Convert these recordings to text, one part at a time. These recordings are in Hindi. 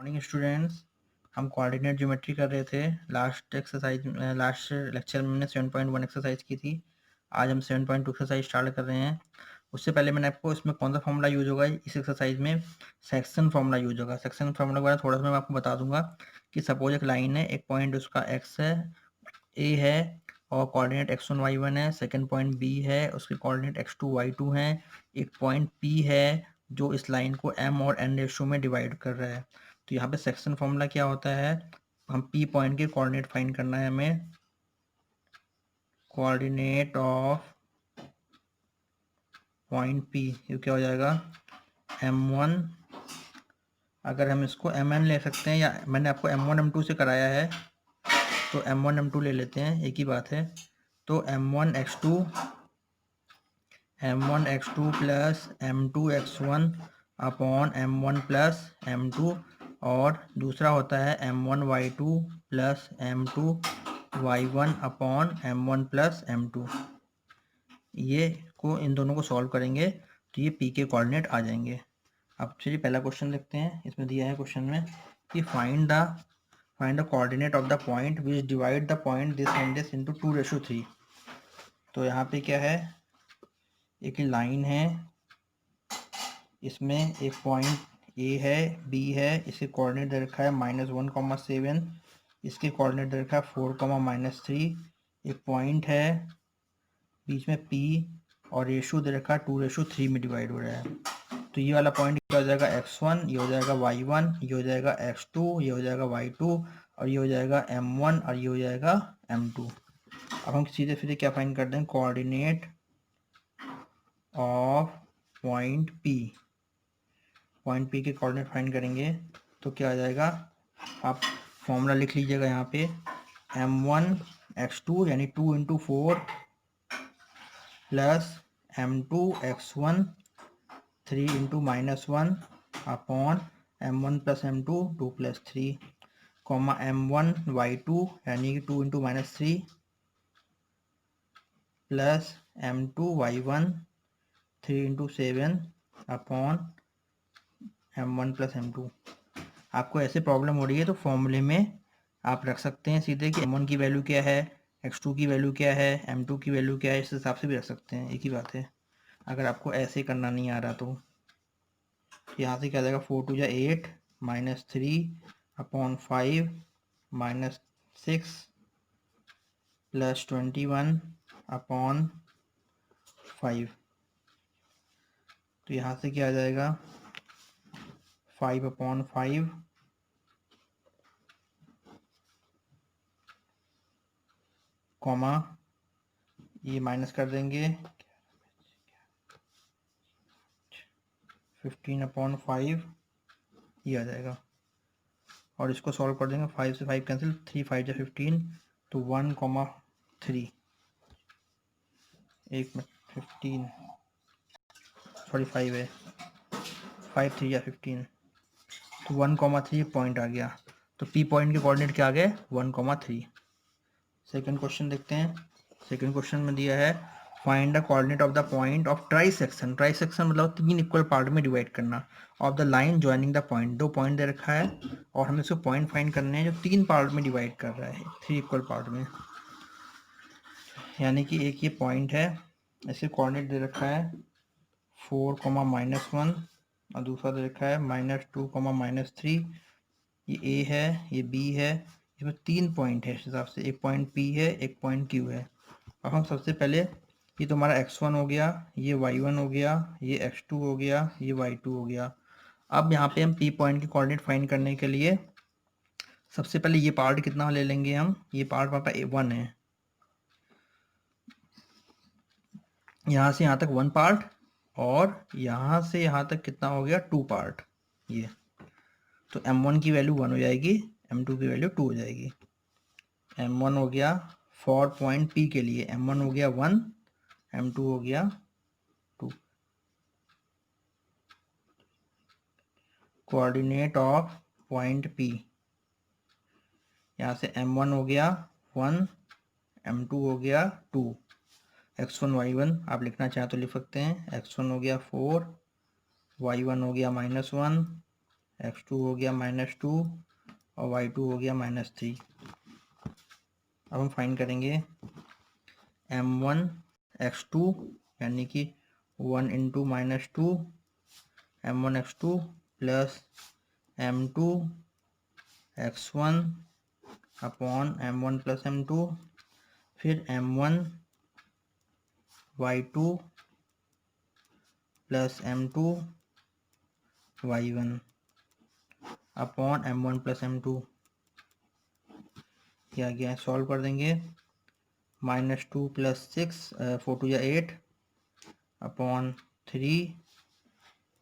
Morning students. हम कोऑर्डिनेट ज्योमेट्री कर रहे थे। लास्ट लेक्चर में हमने 7.1 एक्सरसाइज की थी। आज हम 7.2 एक्सरसाइज स्टार्ट कर रहे हैं। उससे पहले मैंने आपको इसमें कौन सा फॉर्मूला यूज होगा, इस एक्सरसाइज में सेक्शन फॉर्मूला यूज होगा। सेक्शन फॉर्मूला के बारे में थोड़ा सा मैं आपको बता दूंगा कि सपोज एक लाइन है, एक पॉइंट उसका एक्स है, ए है, और कोऑर्डिनेट x1 y1 है। सेकंड पॉइंट बी है, उसके कोऑर्डिनेट x2 y2 हैं। एक पॉइंट पी है जो इस लाइन को m और n रेशो में डिवाइड कर रहा है। तो यहाँ पे सेक्शन फॉर्मूला क्या होता है, हम पी पॉइंट के कोऑर्डिनेट फाइंड करना है हमें। कोऑर्डिनेट ऑफ पॉइंट पी, ये क्या हो जाएगा, m1। अगर हम इसको mn ले सकते हैं, या मैंने आपको m1 m2 से कराया है तो m1 m2 ले लेते हैं, एक ही बात है। तो m1 x2 plus m2 x1 upon m1 plus m2, और दूसरा होता है m1 y2 plus m2 y1 upon m1 plus m2। ये को इन दोनों को सॉल्व करेंगे तो ये p के कोऑर्डिनेट आ जाएंगे। अब चलिए पहला क्वेश्चन देखते हैं। इसमें दिया है क्वेश्चन में कि find the coordinate of the point which divide the point this and this into 2:3। तो यहाँ पे क्या है, एक लाइन है, इसमें एक पॉइंट ए है, बी है, इसके कोऑर्डिनेट दे रखा है -1,7, इसके कोऑर्डिनेट दे रखा है 4,-3। एक पॉइंट है बीच में पी, और रेशो दे रखा है 2:3 में डिवाइड हो रहा है। तो ये वाला पॉइंट क्या हो जाएगा, x1, ये हो जाएगा y1, ये हो जाएगा x2, ये हो जाएगा y2, और ये हो जाएगा m1, और ये हो जाएगा m2। अब हम सीधे सीधे क्या फाइंड कर दें, coordinate of point P। Point P के कोऑर्डिनेट फाइंड करेंगे तो क्या आ जाएगा, आप फॉर्मूला लिख लीजिएगा यहाँ पे, m1 x2 यानी 2 × 4 plus m2 x1 3 × -1 upon m1 plus m2 2 + 3, comma m1 y2 यानी कि 2 × -3 plus m2 y1 3 × 7 upon m1 plus m2। आपको ऐसे प्रॉब्लम हो रही है तो फॉर्मूले में आप रख सकते हैं सीधे कि m1 की वैल्यू क्या है, x2 की वैल्यू क्या है, m2 की वैल्यू क्या है, इस हिसाब से भी रख सकते हैं, एक ही बात है। अगर आपको ऐसे करना नहीं आ रहा तो यहाँ से क्या आ जाएगा, 4 × 2 = 8 -3 अपॉन 5 -6 प्लस 21 अपॉन 5। तो यहाँ से क्या आ जाएगा, 5/5, कॉमा ये माइनस कर देंगे 15/5, ये आ जाएगा। और इसको सॉल्व कर देंगे, 5 से 5 कैंसिल, 3 × 5 = 15, तो 1,3, एक में 15, सॉरी 5 है, 5 × 3 = 15, तो 1,3 पॉइंट आ गया। तो पी पॉइंट के कोऑर्डिनेट क्या आ गए, 1,3। सेकंड क्वेश्चन देखते हैं। सेकंड क्वेश्चन में दिया है find the coordinate of the point of trisection. Trisection मतलब 3 इक्वल पार्ट में डिवाइड करना, of the line joining the point. 2 point दे रखा है और हमें इसको पॉइंट फाइंड करने हैं जो 3 पार्ट में डिवाइड कर रहा है, 3 इक्वल पार्ट में। यानी कि एक ये पॉइंट है, इसके कोऑर्डिनेट दे रखा है 4, -1, और दूसरा दे रखा है -2, -3। ये ए है, ये बी है, इसमें 3 पॉइंट है इस हिसाब से, एक पॉइंट पी है, एक पॉइंट क्यू है। अब हम सबसे पहले, ये तो हमारा x1 हो गया, ये y1 हो गया, ये x2 हो गया, ये y2 हो गया। अब यहाँ पे हम p पॉइंट के कोऑर्डिनेट फाइंड करने के लिए सबसे पहले ये पार्ट कितना ले लेंगे हम, ये पार्ट हमारे पास 1 है, यहाँ से यहाँ तक 1 पार्ट, और यहाँ से यहाँ तक कितना हो गया, 2 पार्ट। ये तो m1 की वैल्यू 1 हो जाएगी, m2 की वैल्यू 2 हो जाएगी। m1 हो गया फॉर पॉइंट P के लिए, m1 हो गया 1, m2 हो गया 2। कोऑर्डिनेट ऑफ पॉइंट P, यहाँ से m1 हो गया 1, m2 हो गया 2, x1 y1 आप लिखना चाहें तो लिख सकते हैं। x1 हो गया 4, y1 हो गया -1, x2 हो गया -2 और y2 हो गया -3। अब हम फाइंड करेंगे m1 x2 यानी कि 1 into -2 m1 x2 plus m2 x1 upon m1 plus m2, फिर m1 y2 plus m2 y1 upon m1 plus m2 किया गया। सॉल्व कर देंगे। -2 प्लस 6 4 2 8 अपॉन 3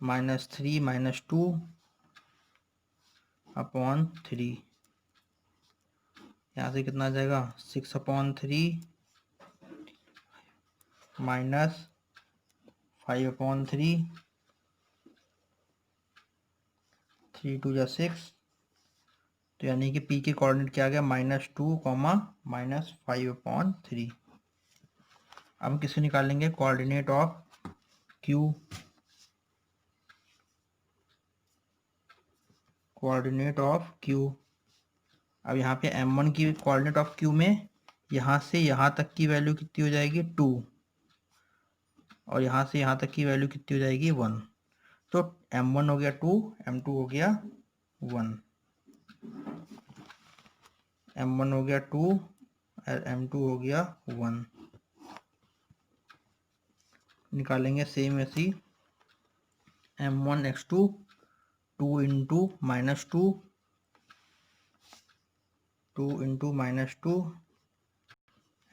-3 -2 अपॉन 3। यहाँ से कितना आ जाएगा 6 अपॉन 3 माइनस 5 अपॉन 3, 3 2 जा 6, तो यानी कि p के कोऑर्डिनेट क्या आ गया -2 -5 अपॉन 3। अब हम किससे निकालेंगे coordinate of q, coordinate of q। अब यहाँ पे m1 की कोऑर्डिनेट ऑफ q में यहाँ से यहाँ तक की वैल्यू कितनी हो जाएगी 2 और यहाँ से यहाँ तक की वैल्यू कितनी हो जाएगी 1। तो m1 हो गया 2, m2 हो गया 1, m1 हो गया 2 और m2 हो गया 1। निकालेंगे सेम ऐसी m1 x2 2 into -2 2 into -2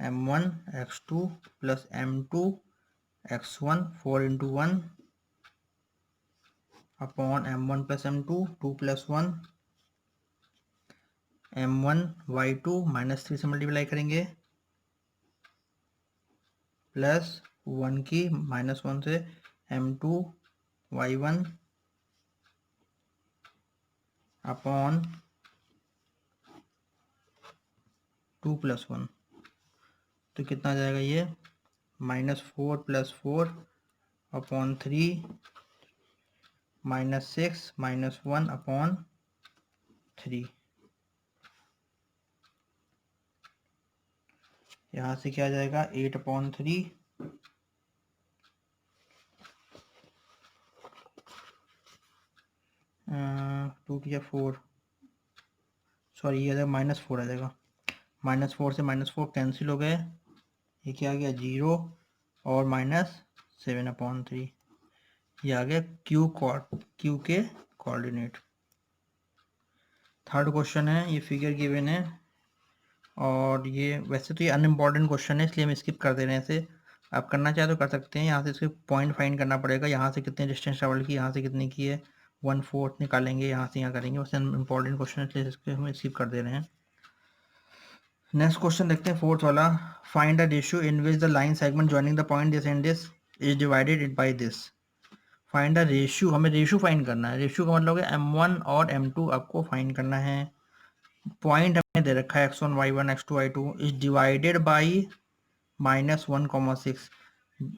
m1 x2 plus m2 x1 4 into 1 upon m1 plus m2 2 plus 1 m1 y2 -3 से मल्टीप्लाई करेंगे प्लस 1 की -1 से m2 y1 अपॉन 2 प्लस 1। तो कितना आ जाएगा ये -4 प्लस 4 अपॉन 3 -6 -1 अपॉन 3। यहाँ से क्या आ जाएगा 8 अपॉन 3 2 की 4, सॉरी ये आ जाएगा -4 आ जाएगा। -4 से -4 कैंसिल हो गए, ये क्या आ गया 0 और -7 अपॉन 3। ये आ गया क्यू के कोऑर्डिनेट। थर्ड क्वेश्चन है, ये फिगर गिवन है और ये वैसे तो ये अनइम्पॉर्टेंट क्वेश्चन है इसलिए हम स्किप कर दे रहे हैं इसे। आप करना चाहे तो कर सकते हैं। यहाँ से इसके पॉइंट फाइंड करना पड़ेगा, यहाँ से कितने डिस्टेंस ट्रेवल की, यहाँ से कितने की है 1/4 निकालेंगे, यहाँ से यहाँ करेंगे। वैसे इम्पॉर्टेंट क्वेश्चन है इसलिए इसके हम स्किप कर दे रहे हैं। नेक्स्ट क्वेश्चन देखते हैं, फोर्थ वाला। Find the ratio in which the line segment joining the point this and this is divided it by this. Find the ratio, हमें रेशियो फाइंड करना है। रेशियो का मतलब है m1 और m2 आपको फाइंड करना है। पॉइंट हमें दे रखा है x1 y1 x2 y2 is divided by -1,6।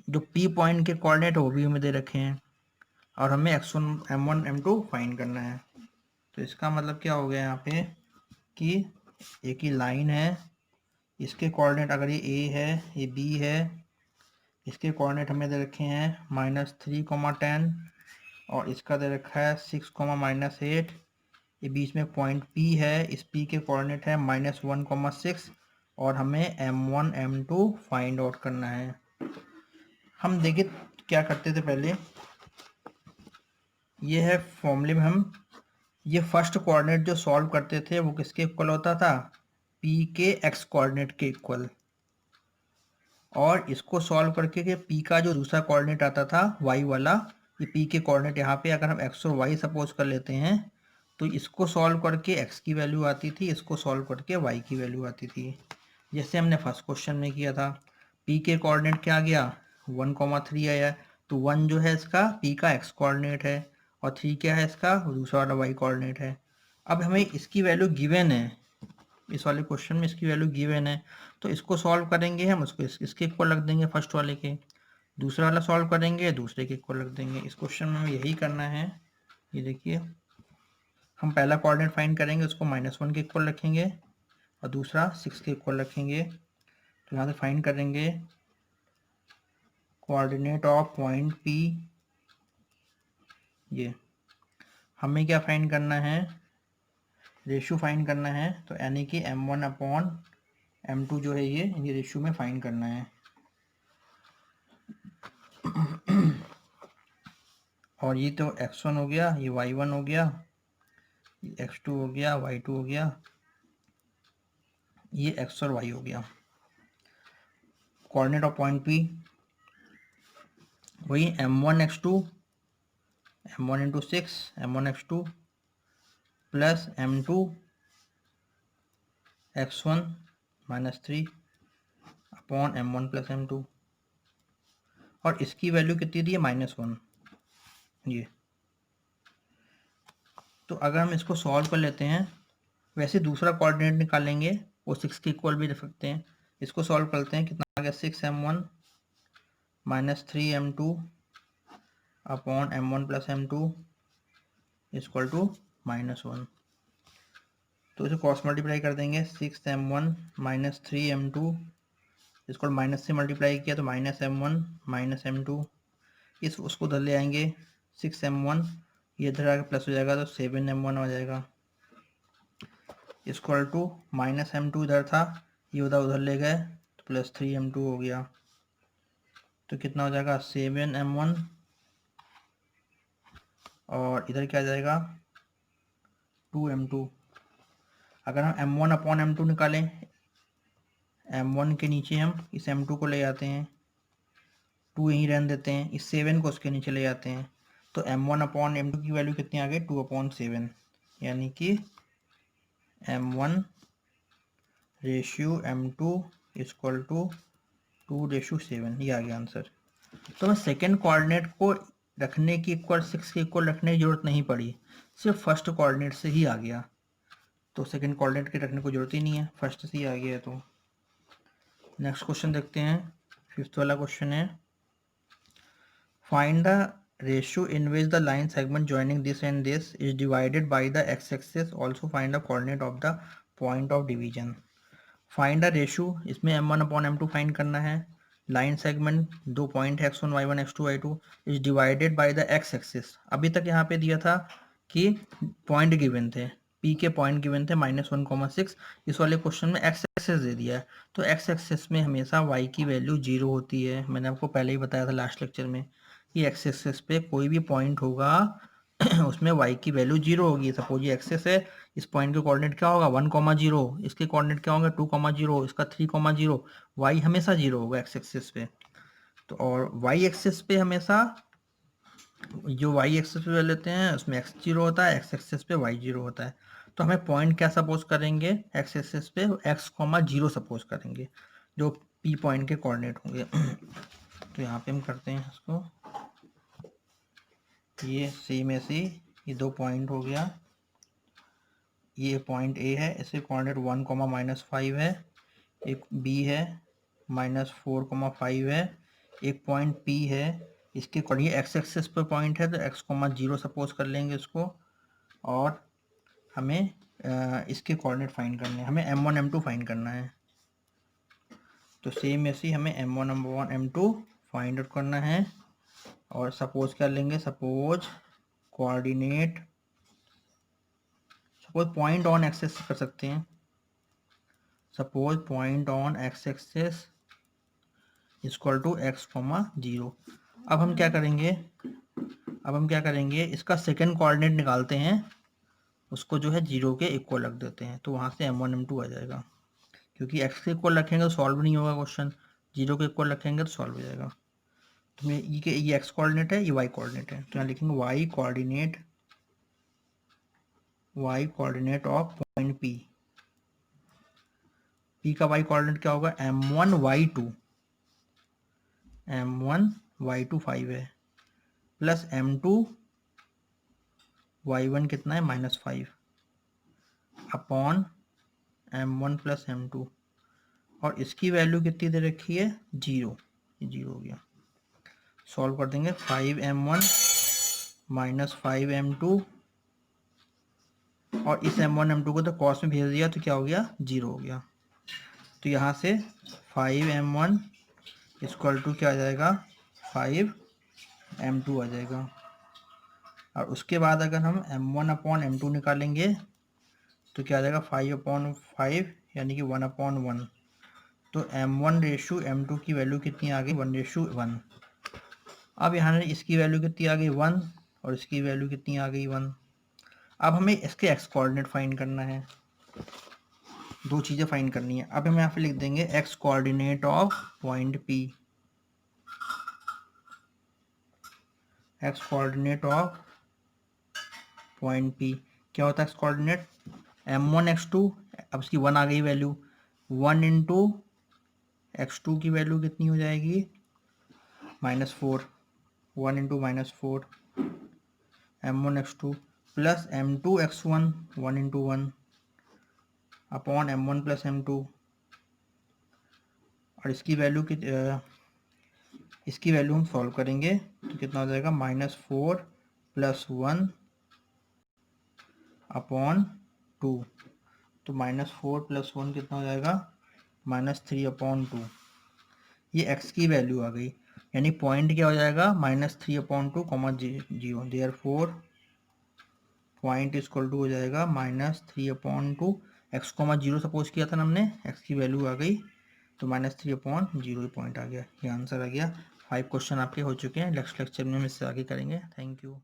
जो p पॉइंट के कोऑर्डिनेट वो भी हमें दे रखे हैं और हमें x1 m1 m2 फाइंड करना है। तो इसका मतलब क्या हो गया यहाँ पे कि एक ही लाइन है, इसके कोऑर्डिनेट अगर ये a है ये b है, इसके कोऑर्डिनेट हमें दे रखे हैं -3, 10 और इसका दे रखा है 6, -8। ये बीच में पॉइंट P है, इस P के कोऑर्डिनेट है -1,6 और हमें m1 m2 फाइंड आउट करना है। हम देखिए क्या करते थे पहले, ये है फॉर्मूले में हम ये फर्स्ट कोऑर्डिनेट जो सॉल्व करते थे वो किसके इक्वल होता था P के x कोऑर्डिनेट के इक्वल, और इसको सॉल्व करके के P का जो दूसरा कोऑर्डिनेट आता था y वाला, ये P के कोऑर्डिनेट यहाँ पे अगर हम x और y सपोज कर लेते हैं तो इसको सॉल्व करके x की वैल्यू आती थी, इसको सॉल्व करके y की वैल्यू आती थी, जैसे हमने फर्स्ट क्वेश्चन में किया था। P के कोऑर्डिनेट क्या आ गया 1,3 आया, तो 1 जो है इसका P का x कोऑर्डिनेट है और 3 क्या है इसका दूसरा वाला y कोऑर्डिनेट है। अब हमें इसकी वैल्यू गिवन है, इस वाले क्वेश्चन में इसकी वैल्यू गिवन है, तो इसको सॉल्व करेंगे हम, उसको इसके इक्वल रख देंगे फर्स्ट वाले के, दूसरा वाला सॉल्व करेंगे दूसरे के इक्वल रख देंगे। इस क्वेश्चन में हमें यही करना है। ये देखिए हम पहला कोऑर्डिनेट फाइंड करेंगे, उसको -1 के इक्वल रखेंगे और दूसरा 6 के इक्वल रखेंगे। तो यहाँ से फाइंड करेंगे कोऑर्डिनेट ऑफ पॉइंट P। ये हमें क्या फाइंड करना है, रेशियो फाइंड करना है। तो यानी कि m1/m2 जो है ये रेशियो में फाइंड करना है। और ये तो x1 हो गया, ये y1 हो गया, ये x2 हो गया, y2 हो गया, ये x और y हो गया। कोऑर्डिनेट ऑफ पॉइंट P वही m1x2 m1 into 6 m1x2 plus m2 x1 -3 upon m1 plus m2। और इसकी वैल्यू कितनी दी है, -1। ये तो अगर हम इसको सॉल्व कर लेते हैं, वैसे दूसरा कोऑर्डिनेट निकालेंगे, वो 6 के इक्वल भी रख सकते हैं। इसको सॉल्व करते हैं, कितना आ गया, 6m1 -3m2 upon m1 plus m2 equal to -1। तो इसे क्रॉस मल्टीप्लाई कर देंगे, 6m1 -3m2 इसको माइनस से मल्टीप्लाई किया तो -m1 -m2, उसको उधर ले आएंगे, 6m1 ये इधर आके प्लस हो जाएगा तो 7m1 आ जाएगा, इक्वल टू -m2 इधर था, ये उधर ले गए तो +3m2 हो गया। तो कितना हो जाएगा, 7m1 और इधर क्या आ जाएगा, 2m2। अगर हम m1/m2 निकालें, m1 के नीचे हम इस m2 को ले आते हैं, 2 यहीं रहने देते हैं, इस 7 को उसके नीचे ले जाते हैं, तो m1/m2 की वैल्यू कितनी आ गई, 2/7, यानी कि m1 ratio m2 equal to 2:7। ये आ गया आंसर। तो हमें सेकेंड कोऑर्डिनेट को रखने की इक्वल 6 के इक्वल रखने की जरूरत नहीं पड़ी, सिर्फ फर्स्ट कोऑर्डिनेट से ही आ गया। तो सेकेंड कोऑर्डिनेट के रखने को जरूरत ही नहीं है, फर्स्ट से ही आ गया है। तो नेक्स्ट क्वेश्चन देखते हैं, 5th वाला क्वेश्चन है, find the ratio in which the line segment joining this and this is divided by the x axis, also find the coordinate of the point of division. Find the ratio, इसमें m1/m2 फाइंड करना है। लाइन सेगमेंट, 2 पॉइंट है x1 y1 x2 y2 is divided by the x axis. अभी तक यहाँ पे दिया था कि पॉइंट गिवन थे, p के पॉइंट गिवन थे -1,6। इस वाले क्वेश्चन में एक्स एक्सिस दे दिया है, तो एक्स एक्सिस में हमेशा y की वैल्यू 0 होती है। मैंने आपको पहले ही बताया था लास्ट लेक्चर में कि एक्स एक्सिस पे कोई भी पॉइंट होगा उसमें y की वैल्यू 0 होगी। सपोज ये एक्सिस है, इस पॉइंट के कोऑर्डिनेट क्या होगा, 1,0, इसके कोऑर्डिनेट क्या होंगे, 2,0, इसका 3,0, y हमेशा 0 होगा एक्स एक्सिस पे। तो और y एक्सिस पे हमेशा जो y एक्सिस पे लेते हैं उसमें x 0 होता है, x एक्सिस पे y 0 होता है। तो हमें पॉइंट क्या सपोज करेंगे, x एक्सिस पे x, 0 सपोज करेंगे, जो p पॉइंट के कोऑर्डिनेट होंगे। तो यहाँ पे हम करते हैं इसको, ये सेम ऐसे ये 2 पॉइंट हो गया, ये पॉइंट A है, इसके कोऑर्डिनेट 1, -5 है, एक B है -4, 5 है, एक पॉइंट P है, इसके ये एक्स एक्सिस पर पॉइंट है तो x, 0 सपोज कर लेंगे इसको। और हमें इसके कोऑर्डिनेट फाइंड करने हैं, हमें m1 m2 फाइंड करना है। तो सेम ऐसे ही हमें m1 m2 फाइंड आउट करना है। और सपोज कर लेंगे, suppose coordinate, suppose point on axis कर सकते हैं, suppose point on X axis equal to x, 0। अब हम क्या करेंगे, इसका सेकंड कोऑर्डिनेट निकालते हैं, उसको जो है 0 के इक्वल रख देते हैं, तो वहाँ से m1 m2 आ जाएगा। क्योंकि x के इक्वल रखेंगे तो सॉल्व नहीं होगा क्वेश्चन, 0 के इक्वल रखेंगे तो सॉल्व हो जाएगा। तो ये x कोऑर्डिनेट है, ये y कोऑर्डिनेट है, तो यहाँ लिखेंगे y coordinate of point P। P का y कोऑर्डिनेट क्या होगा, m1 y2 5 है, प्लस m2 y1 कितना है, -5 अपॉन m1 प्लस m2, और इसकी वैल्यू कितनी दे रखी है, 0, ये 0 हो गया। सॉल्व कर देंगे, 5m1 -5m2 और इस m1 m2 को तो कॉस में भेज दिया तो क्या हो गया, 0 हो गया। तो यहाँ से 5m1 इक्वल टू क्या आ जाएगा, 5m2 आ जाएगा। और उसके बाद अगर हम m1 अपॉन m2 निकालेंगे तो क्या आ जाएगा, 5/5 यानी कि 1/1। तो m1 रेशू m2 की वैल्यू कितनी आ गई, 1:1। अब यहाँ इसकी वैल्यू कितनी आ गई, 1, और इसकी वैल्यू कितनी आ गई, 1। अब हमें इसके एक्स कोऑर्डिनेट फाइंड करना है, दो चीज़ें फाइंड करनी है। अब हम यहाँ पे लिख देंगे x coordinate of point P, x coordinate of point P क्या होता है एक्स कोऑर्डिनेट, m1 x2, अब इसकी 1 आ गई वैल्यू, 1 इंटू x2 की वैल्यू कितनी हो जाएगी, -4, 1 into -4 m1 x2 plus m2 x1, 1 into 1 upon m1 plus m2, और इसकी वैल्यू इसकी वैल्यू हम सॉल्व करेंगे तो कितना हो जाएगा, -4 प्लस 1 अपॉन 2। तो -4 प्लस 1 कितना हो जाएगा, -3/2। ये x की वैल्यू आ गई, यानी पॉइंट क्या हो जाएगा, -3/2 0। देयरफॉर पॉइंट इक्वल टू हो जाएगा -3/2। x, 0 सपोज किया था ना हमने, x की वैल्यू आ गई तो -3/0 पॉइंट आ गया। ये आंसर आ गया। 5 क्वेश्चन आपके हो चुके हैं। नेक्स्ट लेक्चर में हम इससे आगे करेंगे। Thank you.